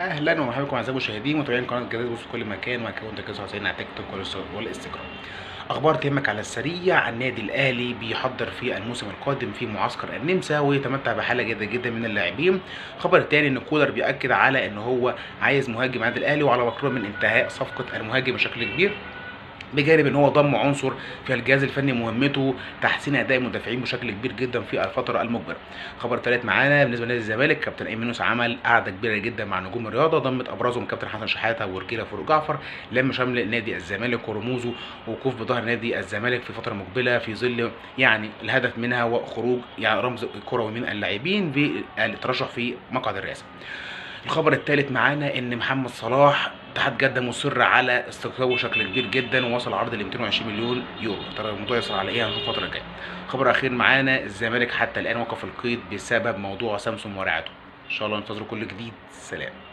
اهلا ومرحبا بكم اعزائي المشاهدين ومتابعين قناه جديد بص في كل مكان واكونت كاس حسين على تيك توك والانستجرام. اخبار تهمك على السريع. النادي الاهلي بيحضر في الموسم القادم في معسكر النمسا ويتمتع بحاله جيده جدا من اللاعبين. خبر تاني ان كولر بيأكد على ان هو عايز مهاجم النادي الاهلي وعلى مقرب من انتهاء صفقه المهاجم بشكل كبير، بجانب ان هو ضم عنصر في الجهاز الفني مهمته تحسين اداء المدافعين بشكل كبير جدا في الفتره المقبله. خبر ثالث معانا بالنسبه لنادي الزمالك، كابتن ايمن يونس عمل قعده كبيره جدا مع نجوم الرياضه ضمت ابرزهم كابتن حسن شحاته ورجيله فاروق جعفر، لم شمل نادي الزمالك ورموزه ووقوف بظهر نادي الزمالك في فتره مقبله في ظل الهدف منها وخروج رمز كروي من اللاعبين بالترشح في مقعد الرئاسه. الخبر الثالث معانا ان محمد صلاح اتحاد جده مصر على استقطابه بشكل كبير جدا ووصل عرض ل 220 مليون يورو، ترى الموضوع يصل على ايه في الفتره الجايه. خبر اخير معانا الزمالك حتى الان وقف القيد بسبب موضوع سامسون ورعاته. ان شاء الله ننتظر كل جديد. سلام.